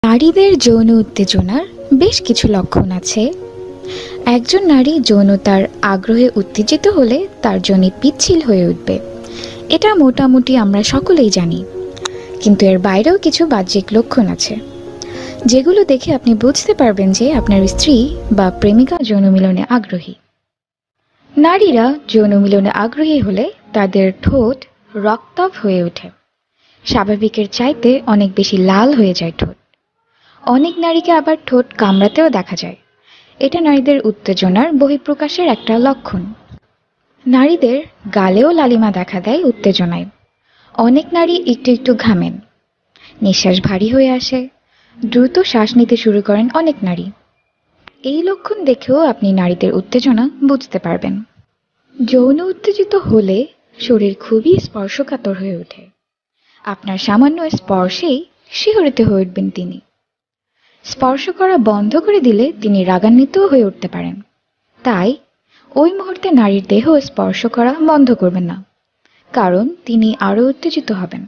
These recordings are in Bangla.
নারীদের যৌন উত্তেজনার বেশ কিছু লক্ষণ আছে। একজন নারী যৌনতার আগ্রহে উত্তেজিত হলে তার যোনি পিচ্ছিল হয়ে উঠবে, এটা মোটামুটি আমরা সকলেই জানি। কিন্তু এর বাইরেও কিছু বাহ্যিক লক্ষণ আছে যেগুলো দেখে আপনি বুঝতে পারবেন যে আপনার স্ত্রী বা প্রেমিকা যৌন মিলনে আগ্রহী। নারীরা যৌন মিলনে আগ্রহী হলে তাদের ঠোঁট রক্তাভ হয়ে ওঠে, স্বাভাবিকের চাইতে অনেক বেশি লাল হয়ে যায় ঠোঁট। অনেক নারীকে আবার ঠোঁট কামড়াতেও দেখা যায়, এটা নারীদের উত্তেজনার বহিঃপ্রকাশের একটা লক্ষণ। নারীদের গালেও লালিমা দেখা দেয় উত্তেজনায়। অনেক নারী একটু একটু ঘামেন, নিঃশ্বাস ভারী হয়ে আসে, দ্রুত শ্বাস নিতে শুরু করেন অনেক নারী। এই লক্ষণ দেখেও আপনি নারীদের উত্তেজনা বুঝতে পারবেন। যৌন উত্তেজিত হলে শরীর খুবই স্পর্শকাতর হয়ে ওঠে, আপনার সামান্য স্পর্শেই শিহরিত হয়ে উঠবেন তিনি। স্পর্শ করা বন্ধ করে দিলে তিনি রাগান্বিতও হয়ে উঠতে পারেন। তাই ওই মুহূর্তে নারীর দেহ স্পর্শ করা বন্ধ করবেন না, কারণ তিনি আরো উত্তেজিত হবেন।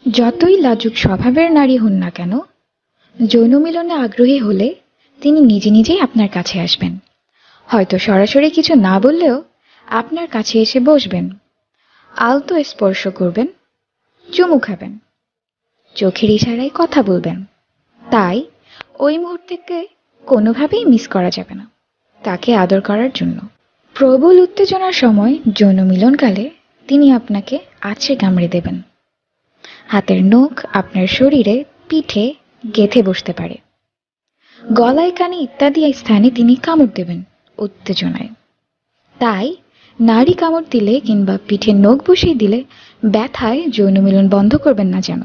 যতই লাজুক স্বভাবের নারী হন না কেন, যৌন মিলনে আগ্রহী হলে তিনি নিজে নিজেই আপনার কাছে আসবেন। হয়তো সরাসরি কিছু না বললেও আপনার কাছে এসে বসবেন, আলতো স্পর্শ করবেন, চুমু খাবেন, চোখের ইশারায় কথা বলবেন। তাই ওই মুহূর্তকে কোনোভাবেই মিস করা যাবে না, তাকে আদর করার জন্য। প্রবল উত্তেজনার সময় যৌন মিলনকালে তিনি আপনাকে আছড়ে কামড়ে দেবেন। হাতের নখ আপনার শরীরে, পিঠে গেঁথে বসতে পারে। গলায়, কানে ইত্যাদি স্থানে তিনি কামড় দেবেন উত্তেজনায়। তাই নারী কামড় দিলে কিংবা পিঠে নখ বসিয়ে দিলে ব্যথায় যৌন মিলন বন্ধ করবেন না যেন।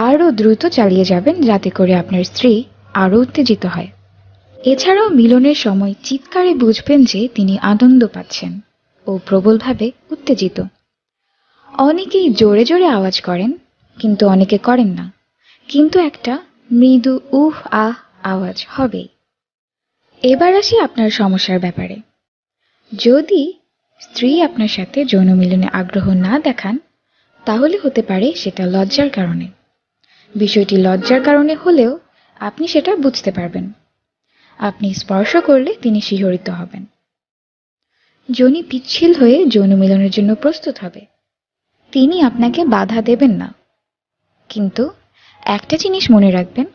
আরও দ্রুত চালিয়ে যাবেন যাতে করে আপনার স্ত্রী আরও উত্তেজিত হয়। এছাড়াও মিলনের সময় চিৎকারে বুঝবেন যে তিনি আনন্দ পাচ্ছেন ও প্রবলভাবে উত্তেজিত। অনেকেই জোরে জোরে আওয়াজ করেন, কিন্তু অনেকে করেন না, কিন্তু একটা মৃদু উহ আহ আওয়াজ হবেই। এবার আসি আপনার সমস্যার ব্যাপারে। যদি স্ত্রী আপনার সাথে যৌন মিলনে আগ্রহ না দেখান, তাহলে হতে পারে সেটা লজ্জার কারণে। বিষয়টি লজ্জার কারণে হলেও আপনি সেটা বুঝতে পারবেন। আপনি স্পর্শ করলে তিনি শিহরিত হবেন, যোনি পিচ্ছিল হয়ে যৌন মিলনের জন্য প্রস্তুত হবে। তিনি আপনাকে বাধা দেবেন না। কিন্তু একটা জিনিস মনে রাখবেন,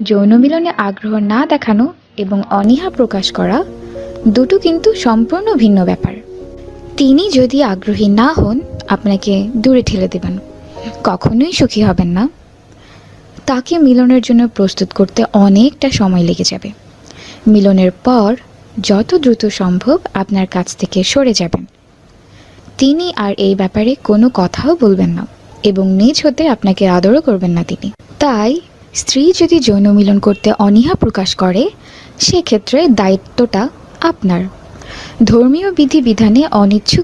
যৌন মিলনে আগ্রহ না দেখানো এবং অনীহা প্রকাশ করা দুটো কিন্তু সম্পূর্ণ ভিন্ন ব্যাপার। তিনি যদি আগ্রহী না হন, আপনাকে দূরে ঠেলে দেবেন, কখনোই সুখী হবেন না। তাকে মিলনের জন্য প্রস্তুত করতে অনেকটা সময় লেগে যাবে। মিলনের পর যত দ্রুত সম্ভব আপনার কাছ থেকে সরে যাবেন। তিনি আর এই ব্যাপারে কোনো কথাও বলবেন না এবং নিজ হতে আপনাকে আদরও করবেন না তিনি। তাই স্ত্রী যদি যৌন মিলন করতে অনীহা প্রকাশ করে, সেক্ষেত্রে দায়িত্বটা আপনার। ধর্মীয় বিধিবিধানে অনিচ্ছুক